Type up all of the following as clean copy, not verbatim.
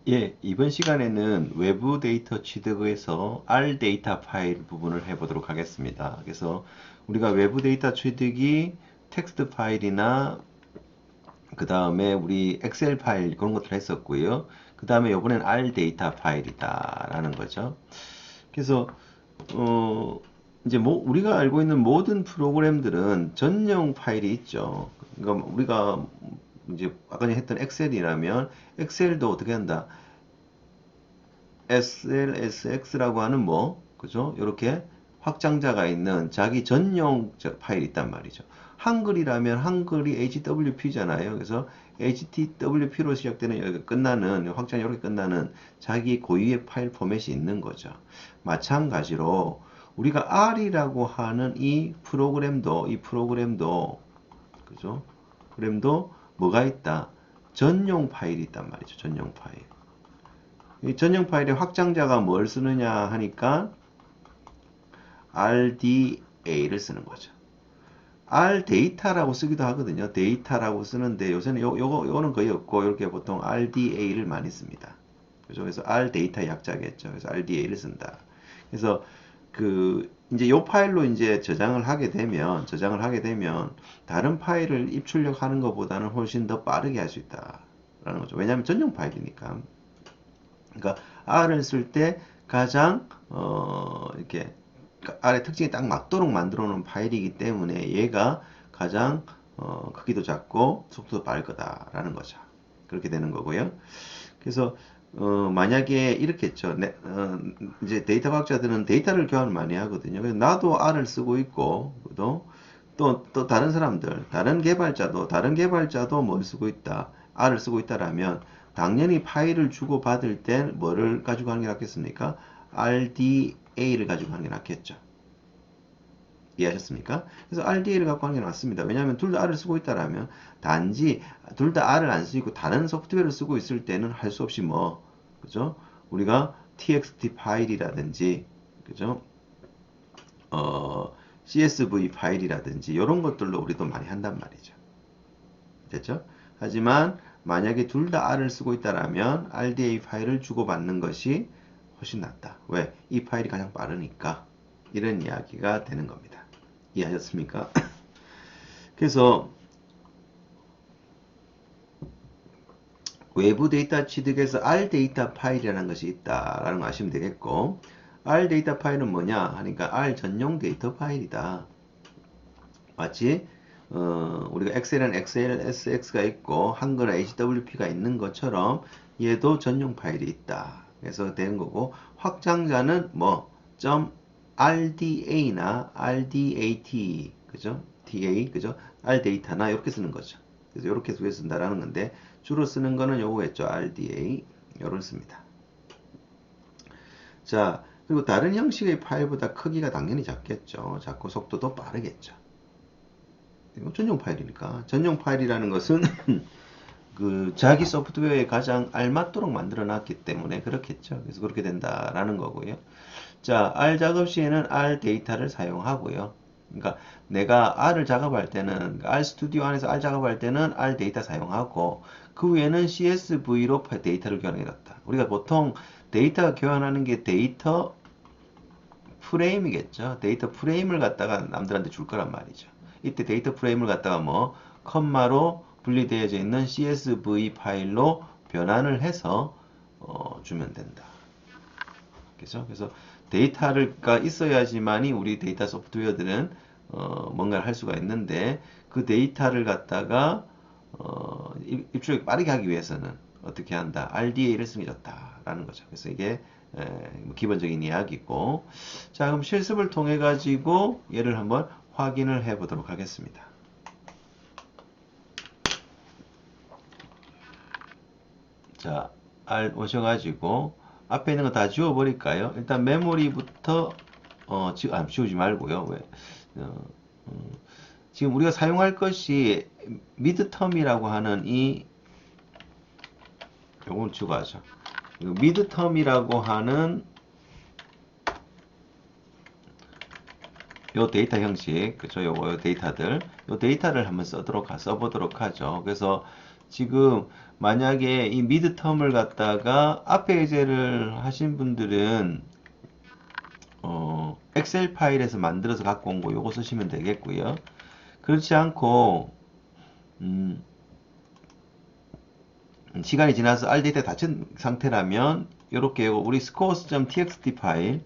예, 이번 시간에는 외부 데이터 취득에서 R 데이터 파일 부분을 해보도록 하겠습니다. 그래서 우리가 외부 데이터 취득이 텍스트 파일이나 그 다음에 우리 엑셀 파일 그런 것들 했었고요. 그 다음에 이번엔 R 데이터 파일이다 라는 거죠. 그래서 어 이제 뭐 우리가 알고 있는 모든 프로그램들은 전용 파일이 있죠. 그러니까 우리가 이제 아까 했던 엑셀이라면 엑셀도 어떻게 한다? SLSX라고 하는 뭐, 그죠? 이렇게 확장자가 있는 자기 전용 파일이 있단 말이죠. 한글이라면 한글이 HWP잖아요. 그래서 HTWP로 시작되는 여기 끝나는 확장이 이렇게 끝나는 자기 고유의 파일 포맷이 있는 거죠. 마찬가지로 우리가 R이라고 하는 이 프로그램도 그죠? 프로그램도 뭐가 있다? 전용 파일이 있단 말이죠. 전용 파일. 이 전용 파일의 확장자가 뭘 쓰느냐 하니까 RDA를 쓰는 거죠. R 데이터라고 쓰기도 하거든요. 데이터라고 쓰는데 요새는 요거는 거의 없고 이렇게 보통 RDA를 많이 씁니다. 그죠? 그래서 R 데이터 약자겠죠. 그래서 RDA를 쓴다. 그래서 그 이제 요 파일로 이제 저장을 하게 되면 다른 파일을 입출력하는 것보다는 훨씬 더 빠르게 할 수 있다라는 거죠. 왜냐하면 전용 파일이니까. 그러니까 R을 쓸 때 가장 이렇게 R의 특징이 딱 맞도록 만들어 놓은 파일이기 때문에 얘가 가장 크기도 작고 속도도 빠를 거다라는 거죠. 그렇게 되는 거고요. 그래서 만약에 이렇게 했죠. 이제 데이터 과학자들은 데이터를 교환을 많이 하거든요. 그래서 나도 R을 쓰고 있고 또 다른 사람들, 다른 개발자도 뭘 쓰고 있다. R을 쓰고 있다라면 당연히 파일을 주고 받을 땐 뭐를 가지고 하는 게 낫겠습니까? RDA를 가지고 하는 게 낫겠죠. 이해하셨습니까? 그래서 RDA를 갖고 하는 게 낫습니다. 왜냐하면 둘 다 R을 쓰고 있다라면 단지 둘 다 R을 안 쓰고 다른 소프트웨어를 쓰고 있을 때는 할 수 없이 뭐 그죠? 우리가 txt 파일이라든지 그죠? CSV 파일이라든지 이런 것들로 우리도 많이 한단 말이죠. 됐죠? 하지만 만약에 둘 다 R을 쓰고 있다라면 RDA 파일을 주고받는 것이 훨씬 낫다. 왜? 이 파일이 가장 빠르니까. 이런 이야기가 되는 겁니다. 이해하셨습니까? 그래서 외부 데이터 취득에서 R 데이터 파일이라는 것이 있다라는 거 아시면 되겠고 R 데이터 파일은 뭐냐 하니까 R 전용 데이터 파일이다. 마치 우리가 엑셀은 XLSX가 있고 한글은 HWP가 있는 것처럼 얘도 전용 파일이 있다. 그래서 되는 거고 확장자는 뭐 .RDA나 RDAT 그죠? TA 그죠? R 데이터나 이렇게 쓰는 거죠. 그래서 이렇게 두 개 쓴다라는 건데 주로 쓰는 거는 요거겠죠. RDA 요를 씁니다. 자 그리고 다른 형식의 파일보다 크기가 당연히 작겠죠. 작고 속도도 빠르겠죠. 이거 전용 파일이니까. 전용 파일이라는 것은 그 자기 소프트웨어에 가장 알맞도록 만들어 놨기 때문에 그렇겠죠. 그래서 그렇게 된다라는 거고요. 자, R 작업 시에는 R 데이터를 사용하고요. 그러니까 내가 R을 작업할 때는 R 스튜디오 안에서 R 작업할 때는 R 데이터 사용하고 그 후에는 CSV로 데이터를 교환해놨다. 우리가 보통 데이터 교환하는 게 데이터 프레임이겠죠. 데이터 프레임을 갖다가 남들한테 줄 거란 말이죠. 이때 데이터 프레임을 갖다가 뭐 컴마로 분리되어져 있는 CSV 파일로 변환을 해서 주면 된다. 그죠? 그래서 데이터가 있어야지만이 우리 데이터 소프트웨어들은 뭔가를 할 수가 있는데 그 데이터를 갖다가 입출력 빠르게 하기 위해서는 어떻게 한다? RDA를 쓰는 게 좋다라는 거죠. 그래서 이게 기본적인 이야기고 자 그럼 실습을 통해 가지고 얘를 한번 확인을 해 보도록 하겠습니다. 자 R 오셔가지고 앞에 있는 거 다 지워 버릴까요? 일단 메모리부터 지우지 말고요. 왜? 어, 어, 지금 우리가 사용할 것이 미드텀이라고 하는 요걸 지우고 하죠. 미드텀이라고 하는 요 데이터 형식, 그죠? 요 데이터들, 요 데이터를 한번 써보도록 하죠. 그래서 지금 만약에 이 미드텀을 갖다가 앞에 예제를 하신 분들은 엑셀 파일에서 만들어서 갖고 온 거 요거 쓰시면 되겠고요. 그렇지 않고 시간이 지나서 RDD가 닫힌 상태라면 이렇게 우리 scores.txt 파일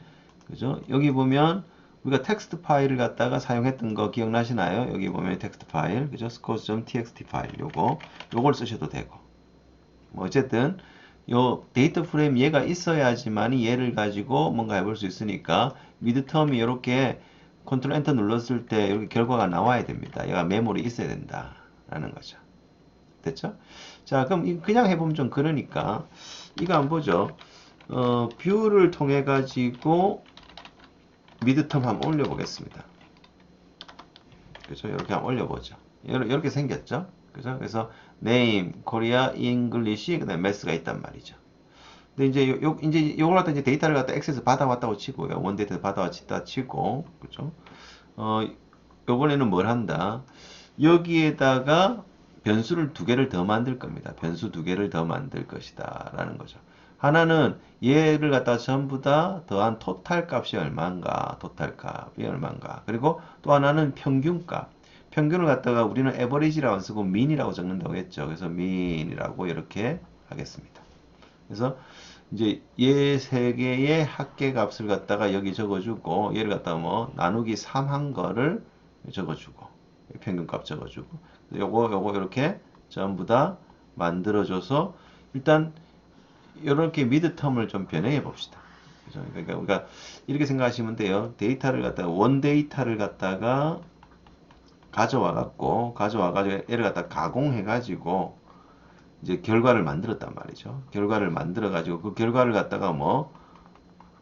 그죠? 여기 보면 우리가 텍스트 파일을 갖다가 사용했던 거 기억나시나요? 여기 보면 텍스트 파일 그죠? scores.txt 파일 요걸 쓰셔도 되고 뭐 어쨌든 요 데이터 프레임 얘가 있어야지만 얘를 가지고 뭔가 해볼 수 있으니까 미드텀이 이렇게 컨트롤 엔터 눌렀을 때 이렇게 결과가 나와야 됩니다. 얘가 메모리 있어야 된다 라는 거죠. 됐죠? 자, 그럼 그냥 해보면 좀 그러니까 이거 한번 보죠. 뷰를 통해 가지고 미드텀 한번 올려보겠습니다. 그죠? 이렇게 한번 올려보죠. 이렇게 생겼죠? 그죠? 그래서 name, Korea, English, 그다음에 math가 있단 말이죠. 근데 이제 요걸 갖다 이제 데이터를 갖다 엑세스 받아왔다고 치고요. 원데이터 받아왔다 치고, 그죠? 요번에는 뭘 한다? 여기에다가 변수를 두 개를 더 만들 겁니다. 변수 두 개를 더 만들 것이다. 라는 거죠. 하나는 얘를 갖다 전부 다 더한 토탈 값이 얼마인가, 토탈 값이 얼마인가. 그리고 또 하나는 평균 값. 평균을 갖다가 우리는 에버리지라고 쓰고 민이라고 적는다고 했죠. 그래서 민이라고 이렇게 하겠습니다. 그래서 이제 얘 세 개의 합계 값을 갖다가 여기 적어주고 얘를 갖다가 뭐 나누기 3 한 거를 적어주고 평균값 적어주고 요거 이렇게 전부 다 만들어줘서 일단 이렇게 미드텀을 좀 변형해 봅시다. 그죠? 그러니까 우리가 이렇게 생각하시면 돼요. 데이터를 갖다가 원 데이터를 갖다가 가져와 가지고 얘를 갖다가 가공해 가지고 이제 결과를 만들었단 말이죠. 결과를 만들어 가지고 그 결과를 갖다가 뭐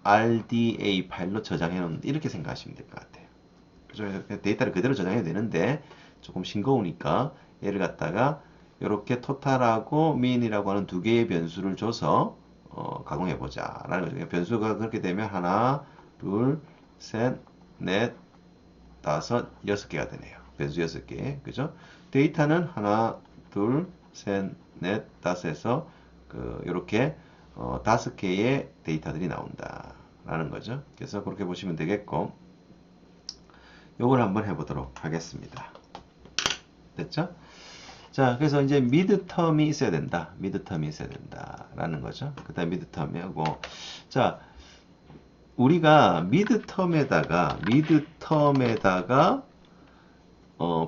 RDA 파일로 저장해 놓는 이렇게 생각하시면 될 것 같아요. 그죠? 데이터를 그대로 저장해야 되는데 조금 싱거우니까 얘를 갖다가 이렇게 토탈하고 민이라고 하는 두 개의 변수를 줘서 가공해 보자 라는 거죠. 변수가 그렇게 되면 하나, 둘, 셋, 넷, 다섯, 여섯 개가 되네요. 변수 6개. 그죠? 데이터는 하나, 둘, 셋, 넷, 다섯에서 이렇게 5개의 데이터들이 나온다 라는 거죠. 그래서 그렇게 보시면 되겠고 요걸 한번 해보도록 하겠습니다. 됐죠? 자, 그래서 이제 미드텀이 있어야 된다. 미드텀이 있어야 된다. 라는 거죠. 그 다음 미드텀이하고. 자, 우리가 미드텀에다가,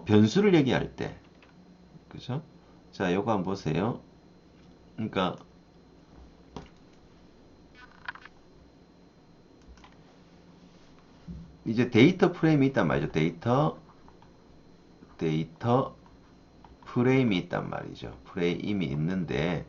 변수를 얘기할 때. 그죠? 자, 요거 한번 보세요. 그러니까, 이제 데이터 프레임이 있단 말이죠. 데이터 프레임이 있단 말이죠. 프레임이 있는데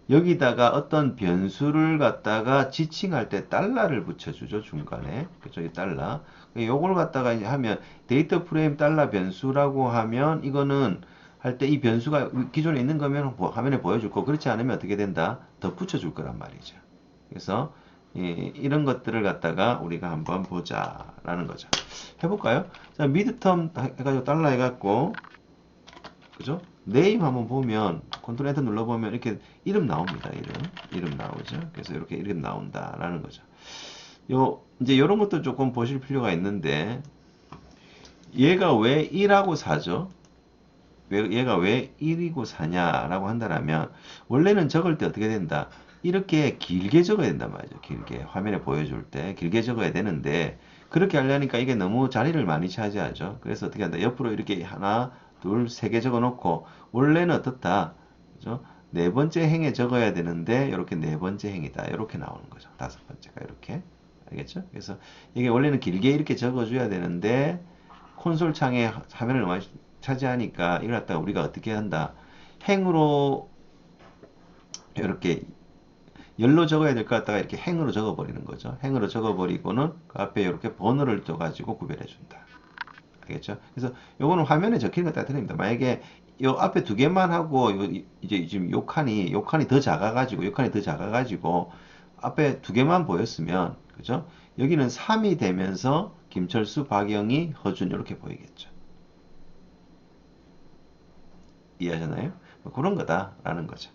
여기다가 어떤 변수를 갖다가 지칭할 때 달러를 붙여주죠. 중간에. 그죠? 이 달러. 요걸 갖다가 이제 하면 데이터 프레임 달러 변수라고 하면 이거는 할 때 이 변수가 기존에 있는 거면 화면에 보여줄 거. 그렇지 않으면 어떻게 된다? 더 붙여줄 거란 말이죠. 그래서 이런 것들을 갖다가 우리가 한번 보자라는 거죠. 해볼까요? 자, 미드텀 해가지고 달러 해갖고 그죠? 네임 한번 보면 컨트롤 엔터 눌러보면 이렇게 이름 나옵니다. 이름 나오죠. 그래서 이렇게 이름 나온다라는 거죠. 이제 이런 것도 조금 보실 필요가 있는데 얘가 왜 1하고 4죠? 얘가 왜 1이고 4냐라고 한다면 원래는 적을 때 어떻게 된다? 이렇게 길게 적어야 된단 말이죠. 길게 화면에 보여줄 때 길게 적어야 되는데 그렇게 하려니까 이게 너무 자리를 많이 차지하죠. 그래서 어떻게 한다? 옆으로 이렇게 하나 둘, 세 개 적어 놓고 원래는 어떻다? 그죠? 네 번째 행에 적어야 되는데 이렇게 네 번째 행이다. 이렇게 나오는 거죠. 다섯 번째가 이렇게. 알겠죠? 그래서 이게 원래는 길게 이렇게 적어 줘야 되는데 콘솔 창에 화면을 많이 차지하니까 이걸 갖다가 우리가 어떻게 한다? 행으로 이렇게 열로 적어야 될 것 같다가 이렇게 행으로 적어 버리는 거죠. 행으로 적어 버리고는 그 앞에 이렇게 번호를 줘 가지고 구별해 준다. 알겠죠? 그래서 요거는 화면에 적히는 것 같습니다. 만약에 요 앞에 두 개만 하고 이제 지금 요 칸이 더 작아가지고 앞에 두 개만 보였으면 그죠? 여기는 3이 되면서 김철수, 박영희, 허준 이렇게 보이겠죠. 이해하셨나요? 뭐 그런 거다라는 거죠.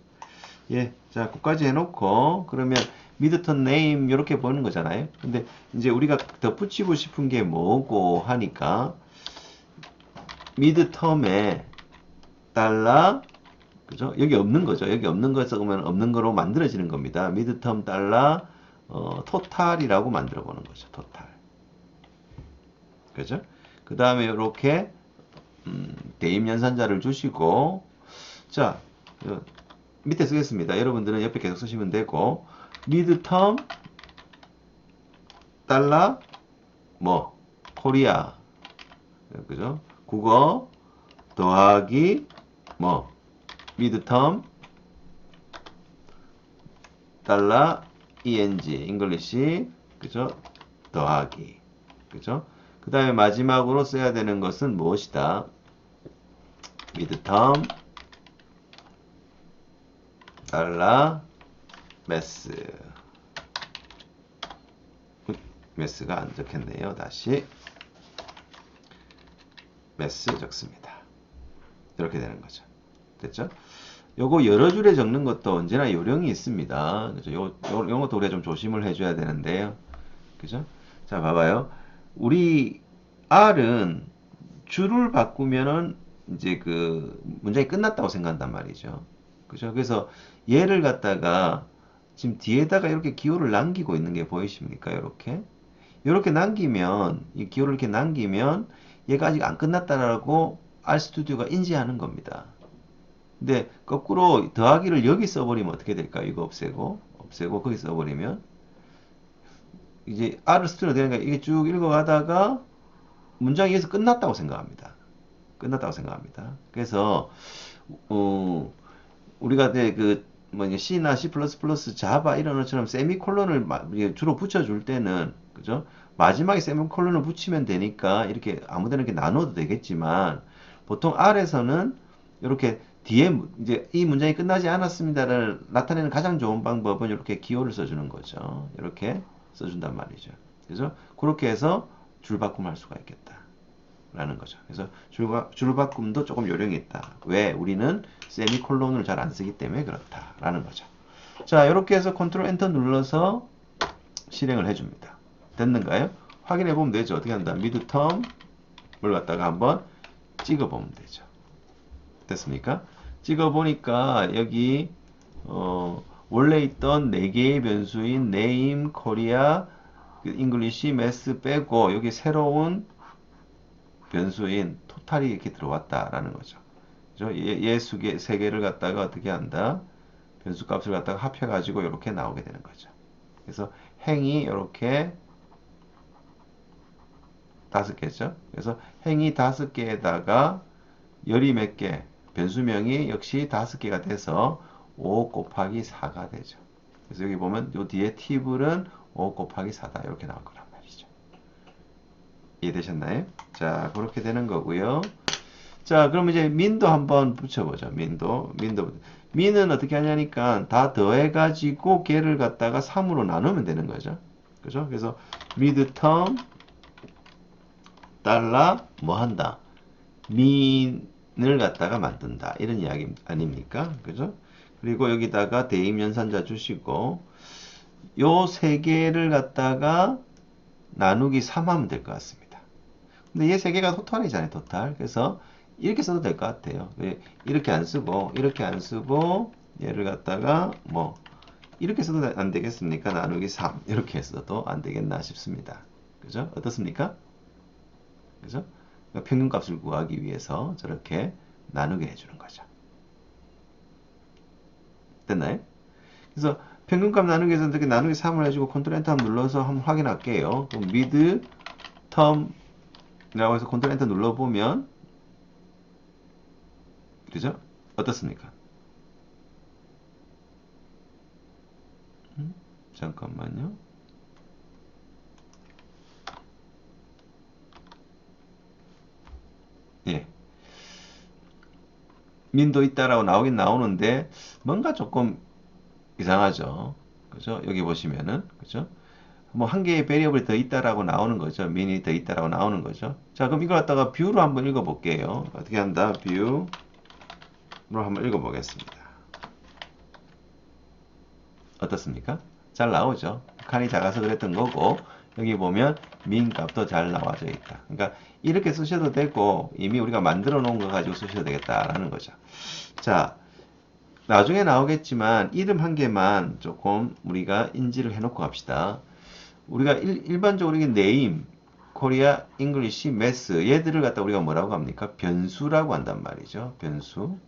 예, 자, 그까지 해놓고 그러면 미드텀 네임 이렇게 보는 거잖아요. 근데 이제 우리가 덧붙이고 싶은 게 뭐고 하니까 미드텀에 달러, 그죠? 여기 없는 거죠. 여기 없는 거 적으면 없는 거로 만들어지는 겁니다. 미드텀 달러 토탈이라고 만들어 보는 거죠. 토탈. 그죠? 그 다음에 이렇게 대입 연산자를 주시고 자 밑에 쓰겠습니다. 여러분들은 옆에 계속 쓰시면 되고 미드텀 달러 뭐 코리아 그죠? 국어 더하기 뭐 미드텀 달러 ENG 잉글리시 그죠? 더하기 그죠? 그 다음에 마지막으로 써야 되는 것은 무엇이다? 미드텀 달러 매스가 안 적혔네요. 다시 매스 적습니다. 이렇게 되는 거죠. 됐죠? 요거 여러 줄에 적는 것도 언제나 요령이 있습니다. 그죠? 요것도 우리가 좀 조심을 해줘야 되는데요. 그죠? 자, 봐봐요. 우리 R은 줄을 바꾸면은 이제 그 문장이 끝났다고 생각한단 말이죠. 그죠? 그래서 얘를 갖다가 지금 뒤에다가 이렇게 기호를 남기고 있는 게 보이십니까? 이렇게 남기면 이 기호를 이렇게 남기면 얘가 아직 안 끝났다라고 RStudi오가 인지하는 겁니다. 근데 거꾸로 더하기를 여기 써버리면 어떻게 될까요? 이거 없애고 거기 써버리면 이제 RStudio 되니까 이게 쭉 읽어가다가 문장이 여기서 끝났다고 생각합니다. 그래서 우리가 뭐 C나 C++, 자바 이런 것처럼 세미콜론을 주로 붙여줄 때는 그죠? 마지막에 세미콜론을 붙이면 되니까 이렇게 아무데나 이렇게 나눠도 되겠지만 보통 R에서는 이렇게 뒤에 이제 이 문장이 끝나지 않았습니다를 나타내는 가장 좋은 방법은 이렇게 기호를 써주는 거죠. 이렇게 써준단 말이죠. 그래서 그렇게 해서 줄바꿈할 수가 있겠다. 라는 거죠. 그래서 줄바꿈도 조금 요령이 있다. 왜? 우리는 세미콜론을 잘 안 쓰기 때문에 그렇다라는 거죠. 자, 이렇게 해서 컨트롤 엔터 눌러서 실행을 해줍니다. 됐는가요? 확인해 보면 되죠. 어떻게 한다? 미드텀을 갖다가 한번 찍어 보면 되죠. 됐습니까? 찍어 보니까 여기 원래 있던 4개의 변수인 name, korea, english, math 빼고 여기 새로운 변수인 토탈이 이렇게 들어왔다라는 거죠. 그죠? 얘 세 개를 갖다가 어떻게 한다? 변수 값을 갖다가 합해가지고 이렇게 나오게 되는 거죠. 그래서 행이 이렇게 5개죠. 그래서 행이 5개에다가 열이 몇 개, 변수명이 역시 5개가 돼서 5 곱하기 4가 되죠. 그래서 여기 보면 요 뒤에 팁은 5 곱하기 4다 이렇게 나올 거란 말이죠. 이해되셨나요? 자, 그렇게 되는 거고요. 자, 그럼 이제 민도 한번 붙여보죠. 민은 어떻게 하냐니까 다 더해가지고 걔를 갖다가 3으로 나누면 되는 거죠. 그죠? 그래서 미드텀 달러 뭐 한다? 민을 갖다가 만든다. 이런 이야기 아닙니까? 그죠? 그리고 여기다가 대입 연산자 주시고 요 세 개를 갖다가 나누기 3 하면 될 것 같습니다. 근데 얘 세 개가 토탈이잖아요. 토탈. 그래서 이렇게 써도 될 것 같아요. 이렇게 안 쓰고 얘를 갖다가 뭐 이렇게 써도 안 되겠습니까? 나누기 3 이렇게 써도 안 되겠나 싶습니다. 그죠? 어떻습니까? 그죠? 그러니까 평균값을 구하기 위해서 저렇게 나누게 해주는 거죠. 됐나요? 그래서 평균값 나누기 위해서 이렇게 나누기 3을 해주고 컨트롤 엔터 눌러서 한번 확인할게요. 그럼 미드 텀이라고 해서 컨트롤 엔터 눌러보면 그죠? 어떻습니까? 잠깐만요. 예. 민도 있다라고 나오긴 나오는데 뭔가 조금 이상하죠. 그죠? 여기 보시면은 그죠? 뭐 한 개의 베리어블이 더 있다라고 나오는 거죠. 민이 더 있다라고 나오는 거죠. 자, 그럼 이걸 갖다가 뷰로 한번 읽어 볼게요. 어떻게 한다? 뷰 한번 읽어보겠습니다. 어떻습니까? 잘 나오죠? 칸이 작아서 그랬던 거고, 여기 보면 민 값도 잘 나와져 있다. 그러니까 이렇게 쓰셔도 되고, 이미 우리가 만들어 놓은 거 가지고 쓰셔도 되겠다라는 거죠. 자, 나중에 나오겠지만 이름 한 개만 조금 우리가 인지를 해놓고 갑시다. 우리가 일반적으로 이게 네임, 코리아, 잉글리시, 매스 얘들을 갖다 우리가 뭐라고 합니까? 변수라고 한단 말이죠. 변수.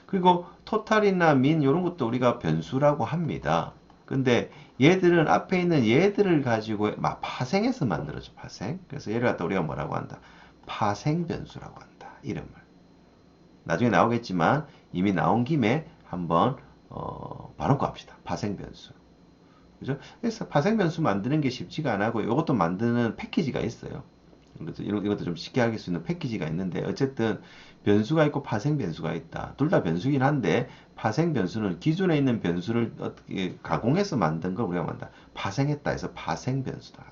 그리고 토탈이나 민 이런 것도 우리가 변수라고 합니다. 근데 얘들은 앞에 있는 얘들을 가지고 파생해서 만들어져. 파생. 그래서 얘를 갖다 우리가 뭐라고 한다? 파생 변수라고 한다. 이름을. 나중에 나오겠지만 이미 나온 김에 한번 봐놓고 합시다. 파생 변수. 그죠? 그래서 파생 변수 만드는 게 쉽지가 않고 이것도 만드는 패키지가 있어요. 그래서 이것도 좀 쉽게 할 수 있는 패키지가 있는데 어쨌든 변수가 있고 파생 변수가 있다. 둘 다 변수긴 한데 파생 변수는 기존에 있는 변수를 어떻게 가공해서 만든 걸 우리가 만다. 파생했다 해서 파생 변수다.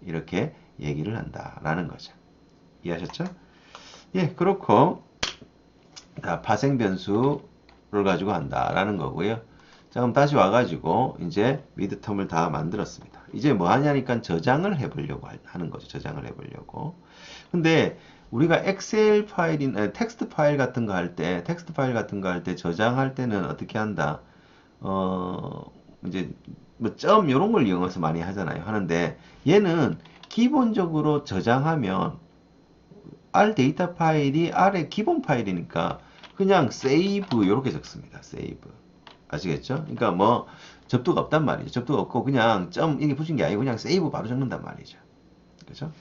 이렇게 얘기를 한다라는 거죠. 이해하셨죠? 예, 그렇고 파생 변수를 가지고 한다라는 거고요. 자, 그럼 다시 와가지고 이제 미드텀을 다 만들었습니다. 이제 뭐 하냐니까 저장을 해보려고 하는 거죠. 저장을 해보려고. 근데 우리가 엑셀 파일이나 텍스트 파일 같은 거 할 때, 저장할 때는 어떻게 한다? 이제 뭐 점 이런 걸 이용해서 많이 하잖아요. 하는데 얘는 기본적으로 저장하면 R 데이터 파일이 R의 기본 파일이니까 그냥 save 이렇게 적습니다. save. 아시겠죠? 그러니까 뭐 접두가 없단 말이죠. 접두가 없고 그냥 점 이게 붙인 게 아니고 그냥 save 바로 적는단 말이죠. 그렇죠?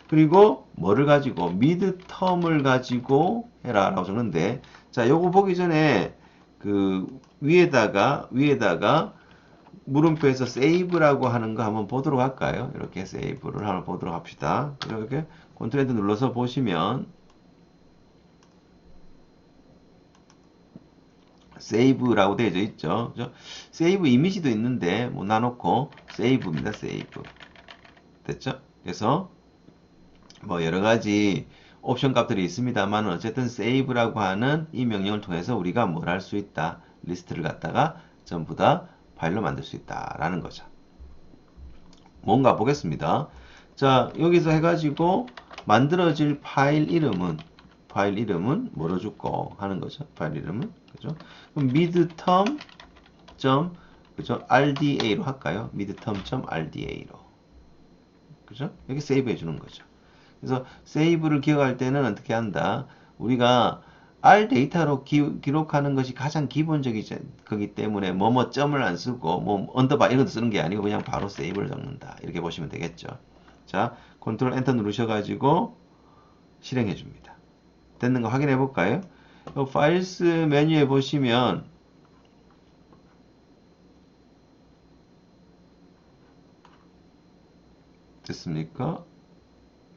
그리고 뭐를 가지고 midterm을 가지고 해라 라고 적는데 자, 요거 보기 전에 그 위에다가 물음표에서 save라고 하는 거 한번 보도록 할까요? 이렇게 save를 한번 보도록 합시다. 이렇게 컨트롤 엔터 눌러서 보시면 save라고 되어 있죠. save 이미지도 있는데 뭐 놔놓고 save입니다. save. 됐죠? 그래서 뭐 여러 가지 옵션 값들이 있습니다만 어쨌든 save라고 하는 이 명령을 통해서 우리가 뭘 할 수 있다. 리스트를 갖다가 전부 다 파일로 만들 수 있다라는 거죠. 뭔가 보겠습니다. 자, 여기서 해가지고 만들어질 파일 이름은 뭐로 줄거 하는 거죠. 파일 이름은 그죠? 그럼 midterm. 그죠? RDA로 할까요? midterm.RDA로. 그죠? 여기 세이브 해주는 거죠. 그래서 세이브를 기억할 때는 어떻게 한다? 우리가 R 데이터로 기록하는 것이 가장 기본적인 거기 때문에 뭐뭐 점을 안 쓰고 뭐 언더바 이런 거 쓰는 게 아니고 그냥 바로 세이브를 적는다. 이렇게 보시면 되겠죠. 자, 컨트롤 엔터 누르셔가지고 실행해 줍니다. 됐는 거 확인해 볼까요? 파일스 메뉴에 보시면 됐습니까?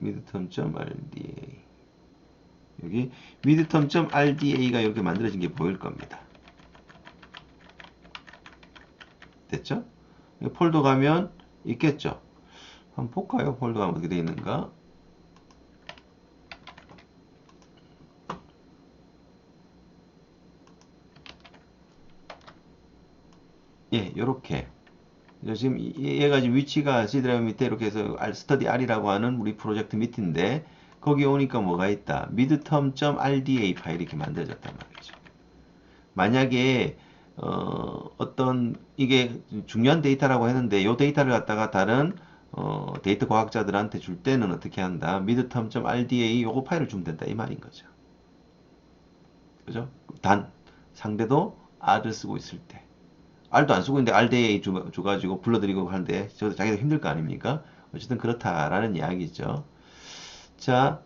midterm.rda 여기 midterm.rda가 이렇게 만들어진 게 보일 겁니다. 됐죠? 폴더 가면 있겠죠? 한번 볼까요? 폴더 가면 어떻게 되어 있는가? 예, 요렇게. 지금 얘가 지금 위치가 C 드라이브 밑에 이렇게 해서 스터디 R이라고 하는 우리 프로젝트 밑인데 거기 오니까 뭐가 있다. midterm.rda 파일이 이렇게 만들어졌단 말이죠. 만약에 어떤 이게 중요한 데이터라고 했는데 이 데이터를 갖다가 다른 데이터 과학자들한테 줄 때는 어떻게 한다. midterm.rda 요거 파일을 주면 된다 이 말인 거죠. 그죠? 단 상대도 R을 쓰고 있을 때 R도 안 쓰고 있는데 RDA 줘가지고 불러드리고 하는데 저도 자기도 힘들 거 아닙니까? 어쨌든 그렇다라는 이야기죠. 자,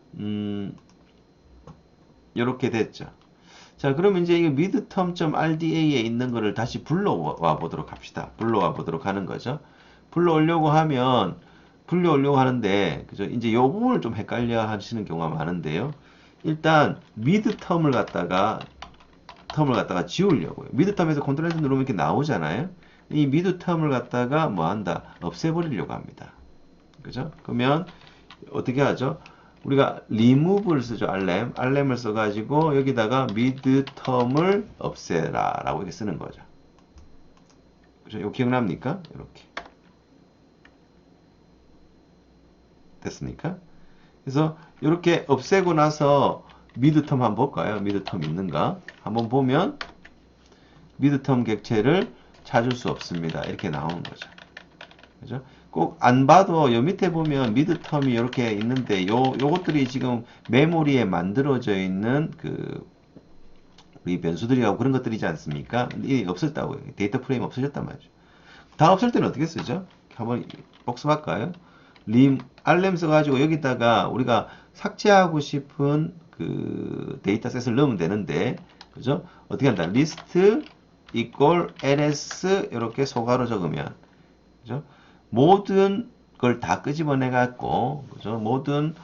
요렇게 됐죠. 자, 그러면 이제 이 midterm.rda에 있는 거를 다시 불러와 보도록 합시다. 불러와 보도록 하는 거죠. 불러오려고 하는데, 그죠? 이제 요 부분을 좀 헷갈려 하시는 경우가 많은데요. 일단, midterm을 갖다가 지우려고요. midterm에서 컨트롤 엔터 누르면 이렇게 나오잖아요. 이 midterm을 갖다가 뭐 한다? 없애버리려고 합니다. 그죠? 그러면 어떻게 하죠? 우리가 remove를 쓰죠. rlem을 써가지고 여기다가 midterm을 없애라 라고 이렇게 쓰는 거죠. 그죠? 이거 기억납니까? 이렇게 됐습니까? 그래서 이렇게 없애고 나서 midterm 한번 볼까요? midterm 있는가? 한번 보면 midterm 객체를 찾을 수 없습니다. 이렇게 나오는 거죠. 그죠? 꼭 안 봐도 요 밑에 보면 midterm이 이렇게 있는데 요것들이 지금 메모리에 만들어져 있는 우리 변수들이라고 그런 것들이지 않습니까? 이 없었다고요. 데이터 프레임 없어졌단 말이죠. 다 없을 때는 어떻게 쓰죠? 한번 복습할까요? rlem 써가지고 여기다가 우리가 삭제하고 싶은 데이터셋을 넣으면 되는데, 그죠? 어떻게 한다? list equal ls 이렇게 소가로 적으면, 그죠? 모든 걸 다 끄집어내 갖고, 그죠? 모든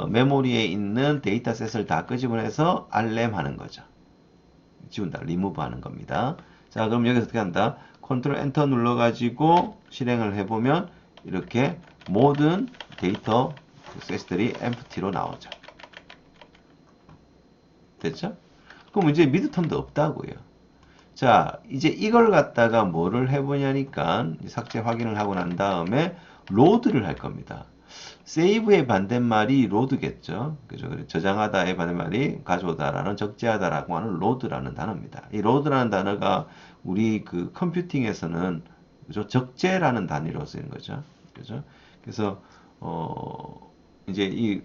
메모리에 있는 데이터셋을 다 끄집어내서 rlem 하는 거죠. 지운다. remove 하는 겁니다. 자, 그럼 여기서 어떻게 한다? 컨트롤 엔터 눌러가지고 실행을 해보면 이렇게 모든 데이터 셋들이 empty로 나오죠. 됐죠? 그럼 이제 midterm도 없다고요. 자, 이제 이걸 갖다가 뭐를 해보냐니까 삭제 확인을 하고 난 다음에 로드를 할 겁니다. 세이브의 반대말이 로드겠죠. 그죠? 저장하다의 반대말이 가져오다라는 적재하다라고 하는 로드라는 단어입니다. 이 로드라는 단어가 우리 컴퓨팅에서는 그죠? 적재라는 단위로 쓰이는 거죠. 그죠? 그래서 이제 이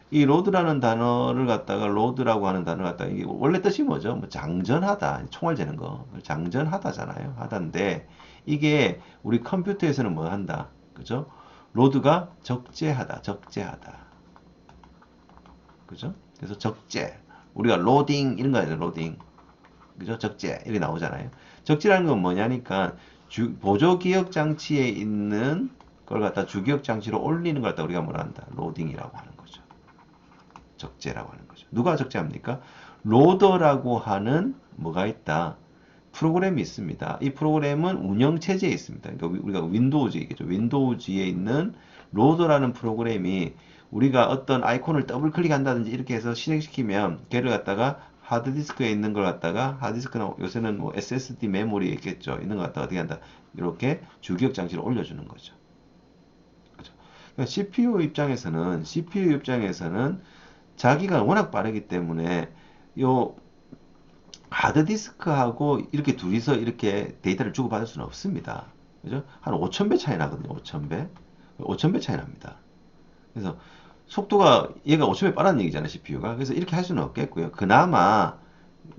이 로드라는 단어를 갖다가 로드라고 하는 단어를 갖다가 이게 원래 뜻이 뭐죠? 뭐 장전하다, 총알 재는 거, 장전하다잖아요. 하다인데 이게 우리 컴퓨터에서는 뭐 한다, 그죠? 로드가 적재하다. 그죠? 그래서 적재. 우리가 로딩 이런 거 아니에요. 로딩. 그죠? 적재 이렇게 나오잖아요. 적재라는 건 뭐냐니까 보조 기억 장치에 있는 걸 갖다 주기억 장치로 올리는 걸 갖다 우리가 뭐라 한다? 로딩이라고 하는 거죠. 적재라고 하는 거죠. 누가 적재합니까? 로더라고 하는 뭐가 있다? 프로그램이 있습니다. 이 프로그램은 운영체제에 있습니다. 그러니까 우리가 윈도우즈이겠죠. 윈도우즈에 있는 로더라는 프로그램이 우리가 어떤 아이콘을 더블 클릭한다든지 이렇게 해서 실행시키면 걔를 갖다가 하드디스크에 있는 걸 갖다가 하드디스크나 요새는 뭐 SSD 메모리에 있겠죠. 있는 걸 갖다가 어떻게 한다? 이렇게 주기억 장치로 올려주는 거죠. 그렇죠? 그러니까 CPU 입장에서는 자기가 워낙 빠르기 때문에 요 하드디스크하고 이렇게 둘이서 이렇게 데이터를 주고받을 수는 없습니다. 그죠? 한 5,000배 차이 나거든요. 5,000배. 5,000배 차이 납니다. 그래서 속도가 얘가 5,000배 빠르다는 얘기잖아요. CPU가. 그래서 이렇게 할 수는 없겠고요. 그나마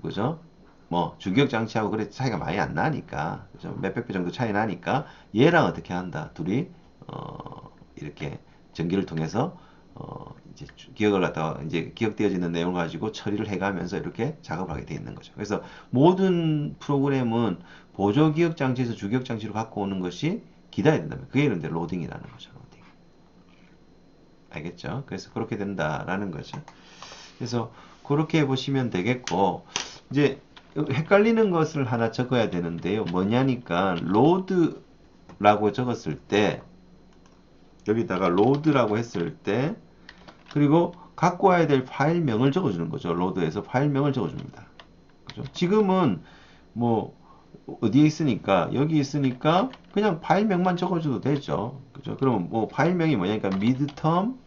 그죠? 뭐 주기억 장치하고 그래 차이가 많이 안 나니까 그죠? 몇백 배 정도 차이 나니까 얘랑 어떻게 한다? 둘이 이렇게 전기를 통해서 이제 기억을 갖다가 이제 기억되어지는 내용을 가지고 처리를 해가면서 이렇게 작업을 하게 되어 있는 거죠. 그래서 모든 프로그램은 보조 기억 장치에서 주기억 장치로 갖고 오는 것이 기다려야 된다면 그게 이런데 로딩이라는 거죠. 로딩. 알겠죠? 그래서 그렇게 된다라는 거죠. 그래서 그렇게 보시면 되겠고 이제 헷갈리는 것을 하나 적어야 되는데요. 뭐냐니까 로드라고 적었을 때 여기다가 로드라고 했을 때 그리고 갖고 와야 될 파일명을 적어주는 거죠. 로드에서 파일명을 적어줍니다. 그죠? 지금은 뭐 어디에 있으니까 여기 있으니까 그냥 파일명만 적어줘도 되죠. 그죠? 그러면 뭐 파일명이 뭐냐니까 midterm.rda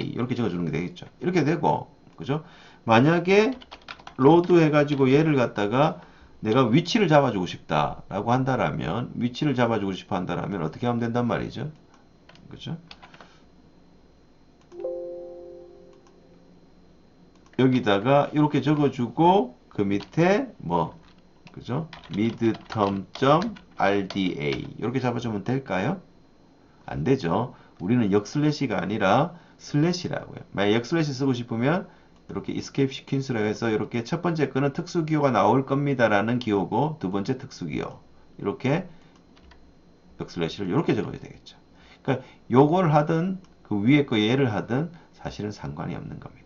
이렇게 적어주는 게 되겠죠. 이렇게 되고 그죠? 만약에 로드 해가지고 얘를 갖다가 내가 위치를 잡아주고 싶다라고 한다라면 위치를 잡아주고 싶어 한다라면 어떻게 하면 된단 말이죠. 그죠? 여기다가 이렇게 적어주고 그 밑에 뭐 그죠? midterm.rda 이렇게 잡아주면 될까요? 안 되죠. 우리는 역슬래시가 아니라 슬래시라고요. 만약 역슬래시 쓰고 싶으면 이렇게 escape sequence라고 해서 이렇게 첫 번째 거는 특수기호가 나올 겁니다라는 기호고 두 번째 특수기호 이렇게 역슬래시를 이렇게 적어야 되겠죠. 그러니까 요걸 하든 그 위에 거 얘를 하든 사실은 상관이 없는 겁니다.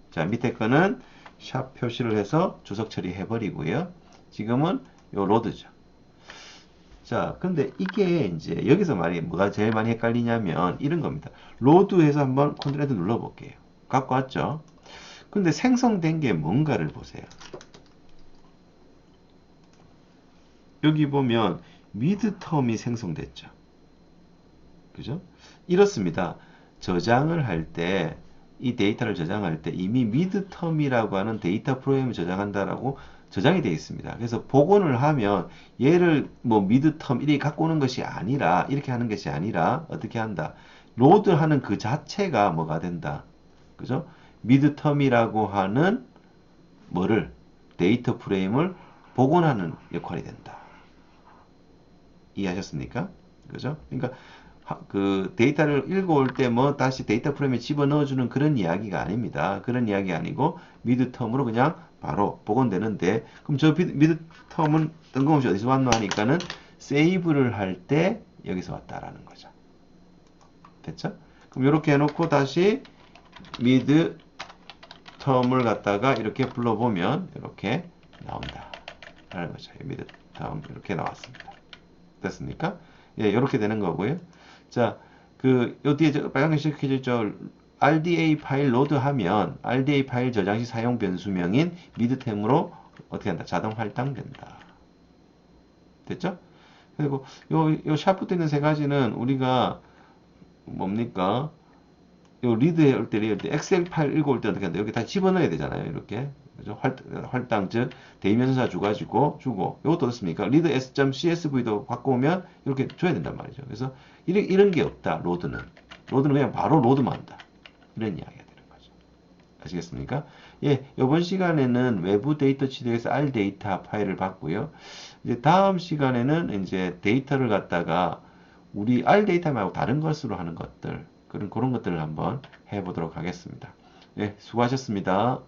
자, 밑에 거는 샵 표시를 해서 주석 처리해 버리고요. 지금은 요 로드죠. 자, 근데 이게 이제 여기서 말이 뭐가 제일 많이 헷갈리냐면 이런 겁니다. 로드해서 한번 컨트롤 엔터 눌러볼게요. 갖고 왔죠? 근데 생성된 게 뭔가를 보세요. 여기 보면 미드텀이 생성됐죠. 그죠? 이렇습니다. 저장을 할 때, 이 데이터를 저장할 때 이미 미드텀이라고 하는 데이터 프레임을 저장한다라고 저장이 되어 있습니다. 그래서 복원을 하면 얘를 뭐 미드텀 이렇게 갖고 오는 것이 아니라 이렇게 하는 것이 아니라 어떻게 한다? 로드하는 그 자체가 뭐가 된다. 그죠? 미드텀이라고 하는 뭐를 데이터 프레임을 복원하는 역할이 된다. 이해하셨습니까? 그죠? 그러니까 그 데이터를 읽어올 때 뭐 다시 데이터 프레임에 집어넣어주는 그런 이야기가 아닙니다. 그런 이야기 아니고 미드텀으로 그냥 바로 복원되는데 그럼 저 미드텀은 뜬금없이 어디서 왔노 하니까는 세이브를 할 때 여기서 왔다라는 거죠. 됐죠? 그럼 이렇게 해놓고 다시 미드텀을 갖다가 이렇게 불러보면 이렇게 나온다 라는 거죠. 미드텀 이렇게 나왔습니다. 됐습니까? 예, 이렇게 되는 거고요. 자, 요 뒤에 빨간색 시켜져 있죠. RDA 파일 로드하면 RDA 파일 저장 시 사용 변수명인 미드템으로 어떻게 한다? 자동 할당된다. 됐죠? 그리고 요 샤프트 있는 세 가지는 우리가 뭡니까? 요 리드 할 때, 엑셀 파일 읽어올 때 어떻게 한다? 여기 다 집어넣어야 되잖아요. 이렇게. 그죠? 할당, 즉, 대의명사 주고, 이것도 어떻습니까? 리드 s.csv도 바꿔오면 이렇게 줘야 된단 말이죠. 그래서 이런 게 없다, 로드는. 로드는 그냥 바로 로드만 한다. 이런 이야기가 되는 거죠. 아시겠습니까? 예, 이번 시간에는 외부 데이터 취득에서 R 데이터 파일을 봤고요. 이제 다음 시간에는 이제 데이터를 갖다가 우리 R 데이터 말고 다른 것으로 하는 것들, 그런 것들을 한번 해보도록 하겠습니다. 네, 수고하셨습니다.